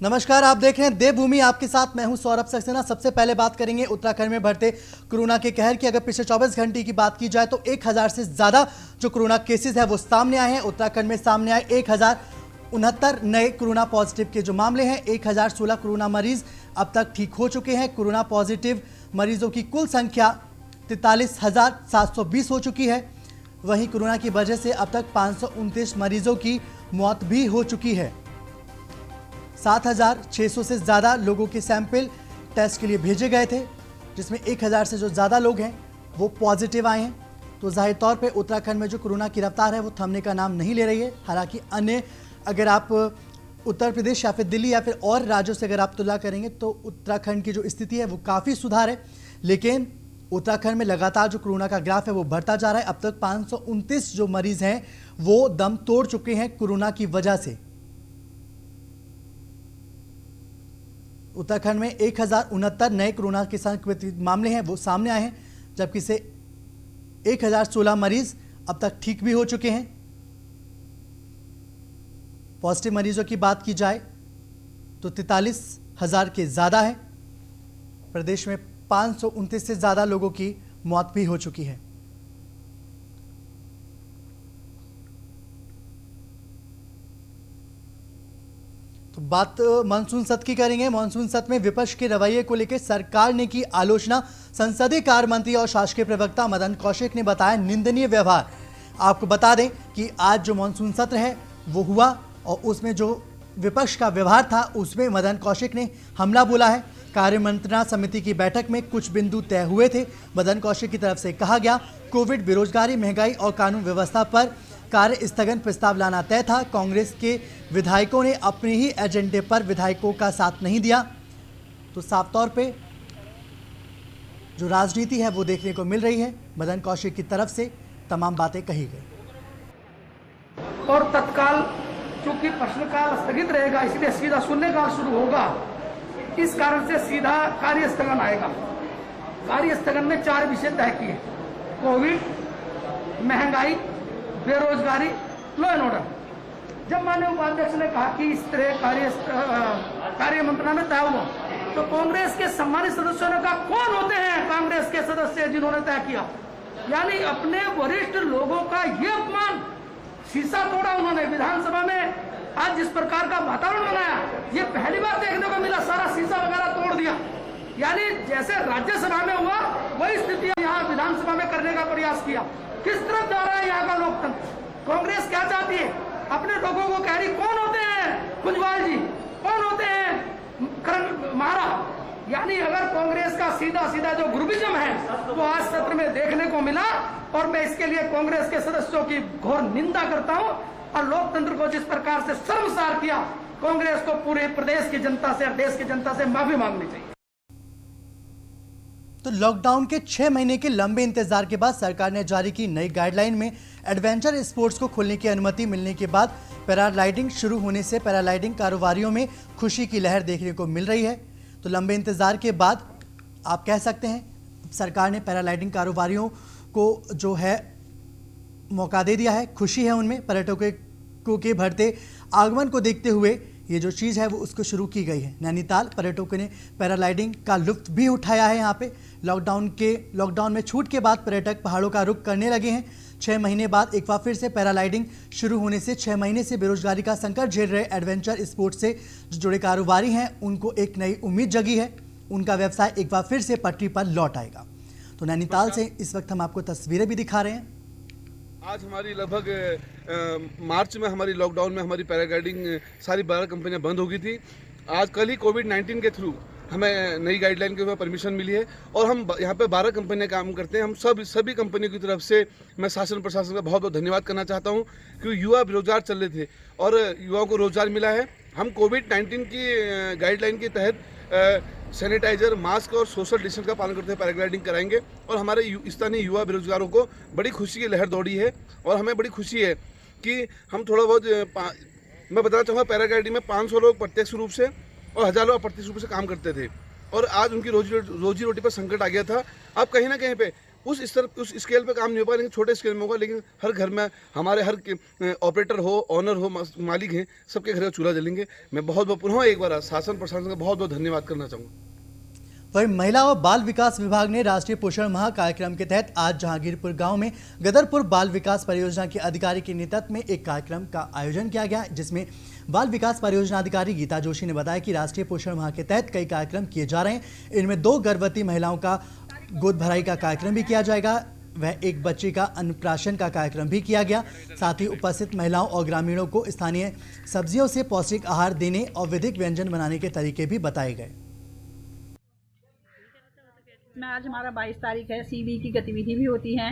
नमस्कार, आप देख रहे हैं देवभूमि। आपके साथ मैं हूं सौरभ सक्सेना। सबसे पहले बात करेंगे उत्तराखंड में बढ़ते कोरोना के कहर की। अगर पिछले 24 घंटे की बात की जाए तो 1000 से ज्यादा जो कोरोना केसेस है वो सामने आए हैं। उत्तराखंड में सामने आए 1069 नए कोरोना पॉजिटिव के जो मामले हैं। 1016 कोरोना मरीज अब तक ठीक हो चुके हैं। कोरोना पॉजिटिव मरीजों की कुल संख्या 43,720 हो चुकी है। वहीं कोरोना की वजह से अब तक 529 मरीजों की मौत भी हो चुकी है। 7,600 से ज़्यादा लोगों के सैंपल टेस्ट के लिए भेजे गए थे, जिसमें 1,000 से जो ज़्यादा लोग हैं वो पॉजिटिव आए हैं। तो जाहिर तौर पे उत्तराखंड में जो कोरोना की रफ्तार है वो थमने का नाम नहीं ले रही है। हालांकि अन्य अगर आप उत्तर प्रदेश या फिर दिल्ली या फिर और राज्यों से अगर आप तुलना करेंगे तो उत्तराखंड की जो स्थिति है वो काफ़ी सुधार है। लेकिन उत्तराखंड में लगातार जो कोरोना का ग्राफ है वो बढ़ता जा रहा है। अब तक 529 जो मरीज हैं वो दम तोड़ चुके हैं कोरोना की वजह से। उत्तराखंड में 1069 नए कोरोना के संक्रमित मामले हैं वो सामने आए हैं, जबकि से 1016 मरीज अब तक ठीक भी हो चुके हैं। पॉजिटिव मरीजों की बात की जाए तो 43,000 के ज़्यादा है। प्रदेश में 529 से ज़्यादा लोगों की मौत भी हो चुकी है। तो बात मानसून सत्र की करेंगे। मानसून सत्र में विपक्ष के रवैये को लेकर सरकार ने की आलोचना। संसदीय कार्य मंत्री और शासकीय प्रवक्ता मदन कौशिक ने बताया निंदनीय व्यवहार। आपको बता दें कि आज जो मानसून सत्र है वो हुआ और उसमें जो विपक्ष का व्यवहार था उसमें मदन कौशिक ने हमला बोला है। कार्य मंत्रणा समिति की बैठक में कुछ बिंदु तय हुए थे। मदन कौशिक की तरफ से कहा गया कोविड, बेरोजगारी, महंगाई और कानून व्यवस्था पर कार्य स्थगन प्रस्ताव लाना तय था। कांग्रेस के विधायकों ने अपने ही एजेंडे पर विधायकों का साथ नहीं दिया। तो साफ तौर पे जो राजनीति है वो देखने को मिल रही है। मदन कौशिक की तरफ से तमाम बातें कही गई। और तत्काल चूंकि प्रश्नकाल स्थगित रहेगा, इसलिए सीधा शून्यकाल शुरू होगा। इस कारण से सीधा कार्य स्थगन आएगा। कार्य स्थगन में 4 विषय तय किए: कोविड, महंगाई, बेरोजगारी, लॉ एंड ऑर्डर। जब माननीय उपाध्यक्ष ने कहा कि इस तरह कार्य मंत्रणा में तय हुआ, तो कांग्रेस के सम्मानित सदस्यों ने कहा कौन होते हैं कांग्रेस के सदस्य जिन्होंने तय किया? यानी अपने वरिष्ठ लोगों का ये अपमान, शीशा तोड़ा उन्होंने विधानसभा में। आज जिस प्रकार का वातावरण बनाया, ये पहली बार देखने को मिला। सारा शीशा वगैरह तोड़ दिया। यानी जैसे राज्यसभा में हुआ वही स्थिति यहाँ विधानसभा में करने का प्रयास किया। किस तरफ जा रहा है यहाँ का लोकतंत्र? कांग्रेस क्या चाहती है? अपने लोगों को कह रही कौन होते हैं कुंजवाल जी, कौन होते हैं करण महारा। यानी अगर कांग्रेस का सीधा सीधा जो ग्रुपिज्म है वो आज सत्र में देखने को मिला, और मैं इसके लिए कांग्रेस के सदस्यों की घोर निंदा करता हूं। और लोकतंत्र को जिस प्रकार से शर्मसार किया, कांग्रेस को पूरे प्रदेश की जनता से और देश की जनता से माफी मांगनी चाहिए। तो लॉकडाउन के 6 महीने के लंबे इंतजार के बाद सरकार ने जारी की नई गाइडलाइन में एडवेंचर स्पोर्ट्स को खोलने की अनुमति मिलने के बाद पैराग्लाइडिंग शुरू होने से पैराग्लाइडिंग कारोबारियों में खुशी की लहर देखने को मिल रही है। तो लंबे इंतजार के बाद आप कह सकते हैं सरकार ने पैराग्लाइडिंग कारोबारियों को जो है मौका दे दिया है। खुशी है उनमें। पर्यटकों के बढ़ते आगमन को देखते हुए ये जो चीज़ है वो उसको शुरू की गई है। नैनीताल पर्यटकों ने पैराग्लाइडिंग का लुत्फ भी उठाया है। यहाँ पे लॉकडाउन में छूट के बाद पर्यटक पहाड़ों का रुख करने लगे हैं। 6 महीने बाद एक बार फिर से पैराग्लाइडिंग शुरू होने से 6 महीने से बेरोजगारी का संकट झेल रहे एडवेंचर स्पोर्ट्स से जुड़े कारोबारी हैं उनको एक नई उम्मीद जगी है। उनका व्यवसाय एक बार फिर से पटरी पर लौट आएगा। तो नैनीताल से इस वक्त हम आपको तस्वीरें भी दिखा रहे हैं। आज हमारी लगभग मार्च में हमारी लॉकडाउन में हमारी पैराग्लाइडिंग सारी 12 कंपनियां बंद हो गई थी। आज कल ही कोविड-19 के थ्रू हमें नई गाइडलाइन के ऊपर परमिशन मिली है और हम यहाँ पे 12 कंपनियां काम करते हैं। हम सभी कंपनियों की तरफ से मैं शासन प्रशासन का बहुत बहुत धन्यवाद करना चाहता हूँ, क्योंकि युवा बेरोजगार चल रहे थे और युवाओं को रोजगार मिला है। हम कोविड-19 की गाइडलाइन के तहत सैनिटाइजर, मास्क और सोशल डिस्टेंस का पालन करते हुए पैराग्लाइडिंग कराएंगे और हमारे स्थानीय युवा बेरोजगारों को बड़ी खुशी की लहर दौड़ी है। और हमें बड़ी खुशी है कि हम थोड़ा बहुत मैं बताना चाहूँगा, पैराग्लाइडिंग में 500 लोग प्रत्यक्ष रूप से और 1000 लोग अप्रत्यक्ष रूप से काम करते थे और आज उनकी रोजी रोटी पर संकट आ गया था। अब कहीं ना कहीं पे उस स्तर उस स्केल पे काम नहीं हो पाएगा, लेकिन छोटे स्केल में होगा। लेकिन हर घर में हमारे हर ऑपरेटर हो, ऑनर हो, मालिक हैं, सबके घर में चूल्हा जलेंगे। मैं बहुत बहुत पुनः एक बार शासन प्रशासन का बहुत बहुत धन्यवाद करना चाहूँगा। वहीं महिला और बाल विकास विभाग ने राष्ट्रीय पोषण माह कार्यक्रम के तहत आज जहांगीरपुर गांव में गदरपुर बाल विकास परियोजना के अधिकारी के नेतृत्व में एक कार्यक्रम का आयोजन किया गया, जिसमें बाल विकास परियोजना अधिकारी गीता जोशी ने बताया कि राष्ट्रीय पोषण माह के तहत कई कार्यक्रम किए जा रहे हैं। इनमें 2 गर्भवती महिलाओं का गोद भराई का कार्यक्रम भी किया जाएगा, वह एक बच्चे का अन्नप्राशन का कार्यक्रम भी किया गया। साथ ही उपस्थित महिलाओं और ग्रामीणों को स्थानीय सब्जियों से पौष्टिक आहार देने और विधिक व्यंजन बनाने के तरीके भी बताए गए। आज हमारा 22 तारीख है, सीबी की गतिविधि भी होती है।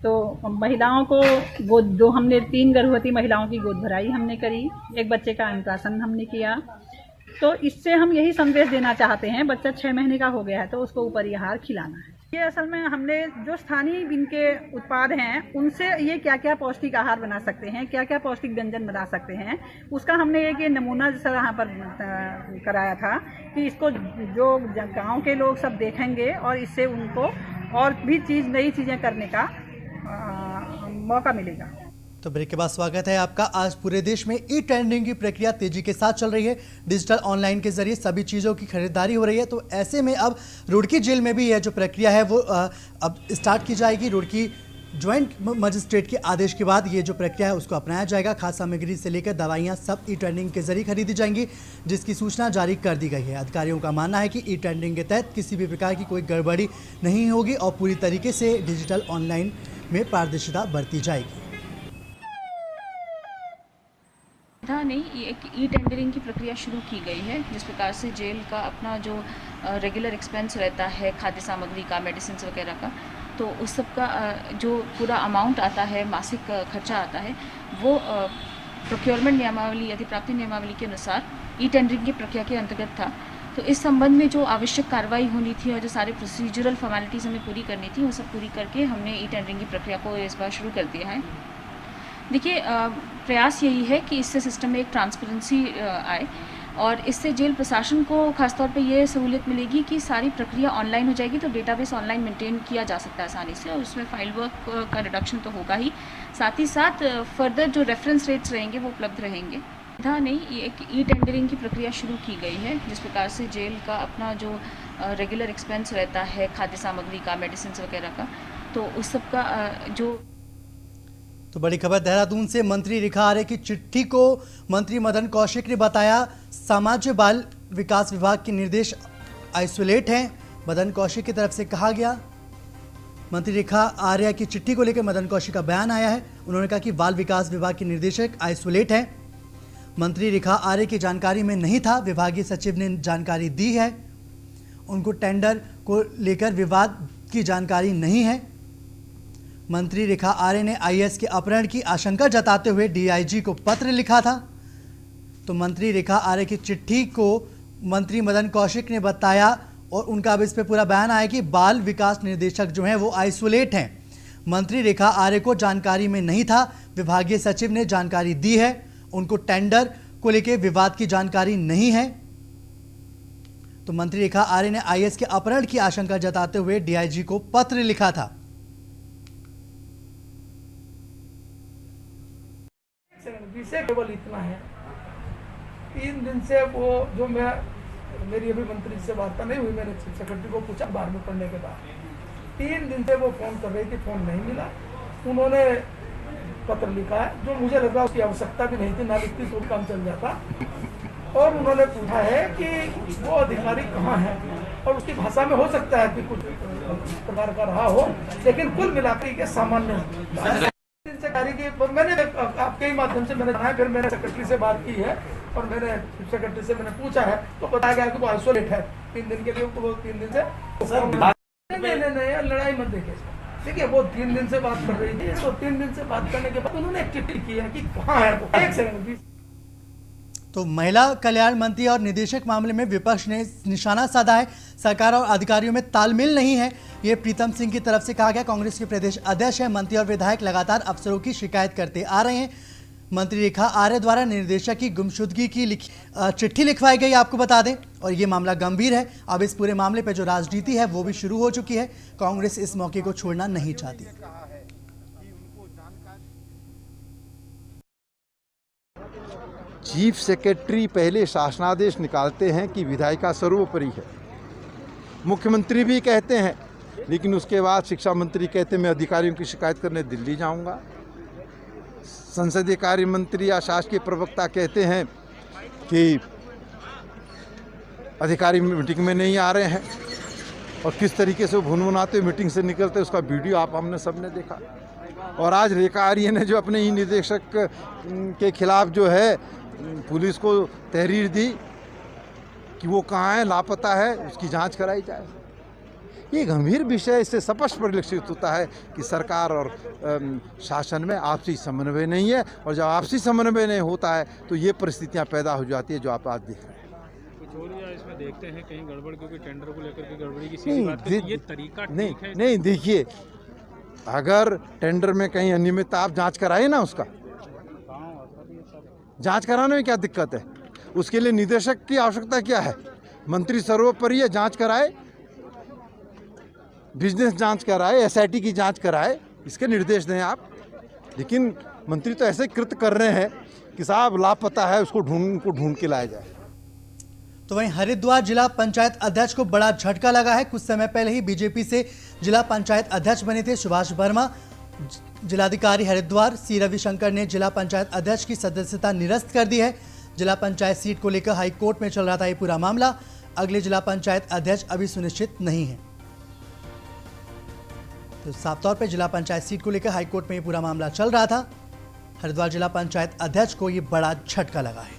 तो महिलाओं को गोद, जो हमने 3 गर्भवती महिलाओं की गोद भराई हमने करी, एक बच्चे का अन्नप्राशन हमने किया। तो इससे हम यही संदेश देना चाहते हैं, बच्चा 6 महीने का हो गया है तो उसको ऊपरी आहार खिलाना है। ये असल में हमने जो स्थानीय इनके उत्पाद हैं उनसे ये क्या क्या पौष्टिक आहार बना सकते हैं, क्या क्या पौष्टिक व्यंजन बना सकते हैं, उसका हमने एक नमूना जैसा यहाँ पर कराया था कि इसको जो गांव के लोग सब देखेंगे और इससे उनको और भी नई चीज़ें करने का मौका मिलेगा। तो ब्रेक के बाद स्वागत है आपका। आज पूरे देश में ई टेंडरिंग की प्रक्रिया तेजी के साथ चल रही है। डिजिटल ऑनलाइन के जरिए सभी चीज़ों की खरीदारी हो रही है। तो ऐसे में अब रुड़की जेल में भी यह जो प्रक्रिया है वो अब स्टार्ट की जाएगी। रुड़की ज्वाइंट मजिस्ट्रेट के आदेश के बाद ये जो प्रक्रिया है उसको अपनाया जाएगा। खास सामग्री से लेकर दवाइयाँ सब ई टेंडरिंग के जरिए खरीदी जाएंगी, जिसकी सूचना जारी कर दी गई है। अधिकारियों का मानना है कि ई टेंडरिंग के तहत किसी भी प्रकार की कोई गड़बड़ी नहीं होगी और पूरी तरीके से डिजिटल ऑनलाइन में पारदर्शिता बरती जाएगी। नहीं, एक ई टेंडरिंग की प्रक्रिया शुरू की गई है। जिस प्रकार से जेल का अपना जो रेगुलर एक्सपेंस रहता है, खाद्य सामग्री का, मेडिसिन वगैरह का, तो उस सब का जो पूरा अमाउंट आता है, मासिक खर्चा आता है, वो प्रोक्योरमेंट नियमावली, अधिप्राप्ति नियमावली के अनुसार ई टेंडरिंग की प्रक्रिया के अंतर्गत था। तो इस संबंध में जो आवश्यक कार्रवाई होनी थी और जो सारे प्रोसीजरल फॉर्मेलिटीज़ हमें पूरी करनी थी, वो सब पूरी करके हमने ई टेंडरिंग की प्रक्रिया को इस बार शुरू कर दिया है। देखिए, प्रयास यही है कि इससे सिस्टम में एक ट्रांसपेरेंसी आए और इससे जेल प्रशासन को खासतौर पे ये सहूलियत मिलेगी कि सारी प्रक्रिया ऑनलाइन हो जाएगी, तो डेटाबेस ऑनलाइन मेंटेन किया जा सकता है आसानी से और उसमें फाइल वर्क का रिडक्शन तो होगा ही, साथ ही साथ फर्दर जो रेफरेंस रेट्स रहेंगे वो उपलब्ध रहेंगे। नहीं, एक ई टेंडरिंग की प्रक्रिया शुरू की गई है। जिस प्रकार से जेल का अपना जो रेगुलर एक्सपेंस रहता है, खाद्य सामग्री का, मेडिसिन वगैरह का, तो उस सब का जो। तो बड़ी खबर देहरादून से, मंत्री रेखा आर्य की चिट्ठी को मंत्री मदन कौशिक ने बताया समाज बाल विकास विभाग के निर्देश आइसोलेट हैं। मदन कौशिक की तरफ से कहा गया, मंत्री रेखा आर्य की चिट्ठी को लेकर मदन कौशिक का बयान आया है। उन्होंने कहा कि बाल विकास विभाग के निर्देशक आइसोलेट हैं। मंत्री रेखा आर्य की जानकारी में नहीं था, विभागीय सचिव ने जानकारी दी है। उनको टेंडर को लेकर विवाद की जानकारी नहीं है। मंत्री रेखा आर्य ने आईएएस के अपहरण की आशंका जताते हुए डीआईजी को पत्र लिखा था। तो मंत्री रेखा आर्य की चिट्ठी को मंत्री मदन कौशिक ने बताया और उनका अब इस पे पूरा बयान आया कि बाल विकास निदेशक जो हैं वो आइसोलेट हैं। मंत्री रेखा आर्य को जानकारी में नहीं था, विभागीय सचिव ने जानकारी दी है। उनको टेंडर को लेकर विवाद की जानकारी नहीं है। तो मंत्री रेखा आर्य ने आईएएस के अपहरण की आशंका जताते हुए डीआईजी को पत्र लिखा था। विषय केवल इतना है, 3 दिन से वो जो मेरी अभी मंत्री से वार्ता नहीं हुई, मैंने चीफ सेक्रेटरी को पूछा बाद में पढ़ने के बाद, 3 दिन से वो फोन कर रही थी, फोन नहीं मिला। उन्होंने पत्र लिखा है, जो मुझे लगा उसकी आवश्यकता भी नहीं थी, ना लिखती तो भी काम चल जाता। और उन्होंने पूछा है कि वो अधिकारी कहाँ है, और उसकी भाषा में हो सकता है कि कुछ प्रकार का रहा हो, लेकिन कुल मिलाकर के सामान्य मैंने आपके ही माध्यम से मैंने फिर मैंने सेक्रेटरी से बात की है और मैंने चीफ सेक्रेटरी से मैंने पूछा है, तो बताया गया कि वो आइसोलेट है 3 दिन के लिए। वो 3 दिन से नहीं लड़ाई मत देखिए, वो 3 दिन से बात कर रही थी, तो 3 दिन से बात करने के बाद उन्होंने एक चिट्ठी की है कि कहाँ है वो। एक सेकंड। तो महिला कल्याण मंत्री और निदेशक मामले में विपक्ष ने निशाना साधा है। सरकार और अधिकारियों में तालमेल नहीं है, ये प्रीतम सिंह की तरफ से कहा गया। कांग्रेस के प्रदेश अध्यक्ष हैं, मंत्री और विधायक लगातार अफसरों की शिकायत करते आ रहे हैं। मंत्री रेखा आर्य द्वारा निर्देशक की गुमशुदगी की चिट्ठी लिखवाई गई, आपको बता दें। और ये मामला गंभीर है। अब इस पूरे मामले पे जो राजनीति है वो भी शुरू हो चुकी है। कांग्रेस इस मौके को छोड़ना नहीं चाहती। चीफ सेक्रेटरी पहले शासनादेश निकालते हैं कि विधायिका सर्वोपरि है, मुख्यमंत्री भी कहते हैं, लेकिन उसके बाद शिक्षा मंत्री कहते हैं मैं अधिकारियों की शिकायत करने दिल्ली जाऊंगा। संसदीय कार्य मंत्री या शासकीय प्रवक्ता कहते हैं कि अधिकारी मीटिंग में नहीं आ रहे हैं, और किस तरीके से भुनभुनाते मीटिंग से निकलते उसका वीडियो आप हमने सबने देखा। और आज रेखा आर्य ने जो अपने ही निदेशक के खिलाफ जो है पुलिस को तहरीर दी कि वो कहाँ है, लापता है, उसकी जांच कराई जाए। ये गंभीर विषय, इससे स्पष्ट परिलक्षित होता है कि सरकार और शासन में आपसी समन्वय नहीं है, और जब आपसी समन्वय नहीं होता है तो ये परिस्थितियां पैदा हो जाती है जो आप आज देख रहे हैं। कुछ और या इसमें देखते हैं कहीं गड़बड़, क्योंकि टेंडर को लेकर के गड़बड़ी की सीधी बात है, तो ये तरीका ठीक है? नहीं, देखिए, अगर टेंडर में कहीं अनियमितता आप जांच कराए ना, उसका जांच कराने में क्या दिक्कत है? उसके लिए निदेशक की आवश्यकता क्या है? मंत्री सर्वोपरि है, जांच कराए, बिजनेस जांच कराए, एसआईटी की जांच कराए, इसके निर्देश दें आप। लेकिन मंत्री तो ऐसे कृत्य कर रहे हैं कि साहब लापता है, उसको ढूंढ के लाया जाए। तो वहीं हरिद्वार जिला पंचायत अध्यक्ष को बड़ा झटका लगा है। कुछ समय पहले ही बीजेपी से जिला पंचायत अध्यक्ष बने थे सुभाष वर्मा। जिलाधिकारी हरिद्वार सी रविशंकर ने जिला पंचायत अध्यक्ष की सदस्यता निरस्त कर दी है। जिला पंचायत सीट को लेकर हाई कोर्ट में चल रहा था ये पूरा मामला। अगले जिला पंचायत अध्यक्ष अभी सुनिश्चित नहीं है। तो साफ तौर पर जिला पंचायत सीट को लेकर हाई कोर्ट में ये पूरा मामला चल रहा था। हरिद्वार जिला पंचायत अध्यक्ष को ये बड़ा झटका लगा है।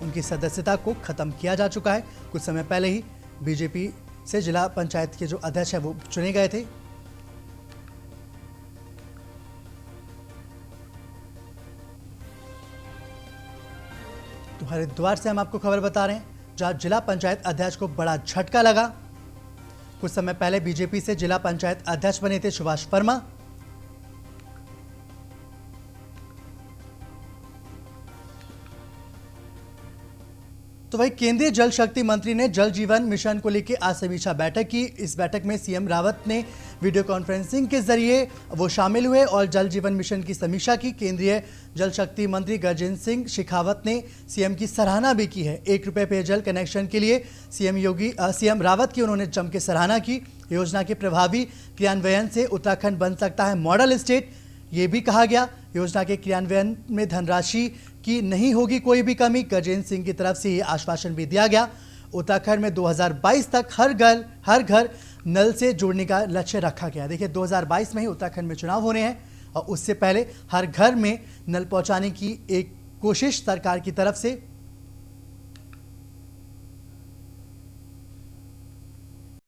उनकी सदस्यता को खत्म किया जा चुका है। कुछ समय पहले ही बीजेपी से जिला पंचायत के जो अध्यक्ष है वो चुने गए थे। तो हरिद्वार से हम आपको खबर बता रहे हैं जहां जिला पंचायत अध्यक्ष को बड़ा झटका लगा। कुछ समय पहले बीजेपी से जिला पंचायत अध्यक्ष बने थे सुभाष वर्मा। तो वही केंद्रीय जल शक्ति मंत्री ने जल जीवन मिशन को लेकर आज समीक्षा बैठक की। इस बैठक में सीएम रावत ने वीडियो कॉन्फ्रेंसिंग के जरिए वो शामिल हुए और जल जीवन मिशन की समीक्षा की। केंद्रीय जल शक्ति मंत्री गजेंद्र सिंह शेखावत ने सीएम की सराहना भी की है। 1 रुपये पेयजल कनेक्शन के लिए सीएम रावत की उन्होंने जम के सराहना की। योजना के प्रभावी क्रियान्वयन से उत्तराखंड बन सकता है मॉडल स्टेट, ये भी कहा गया। योजना के क्रियान्वयन में धनराशि की नहीं होगी कोई भी कमी। गजेंद्र सिंह की तरफ से ये आश्वासन भी दिया गया। उत्तराखंड में 2022 तक हर घर नल से जोड़ने का लक्ष्य रखा गया। देखिए 2022 में ही उत्तराखंड में चुनाव होने हैं और उससे पहले हर घर में नल पहुंचाने की एक कोशिश सरकार की तरफ से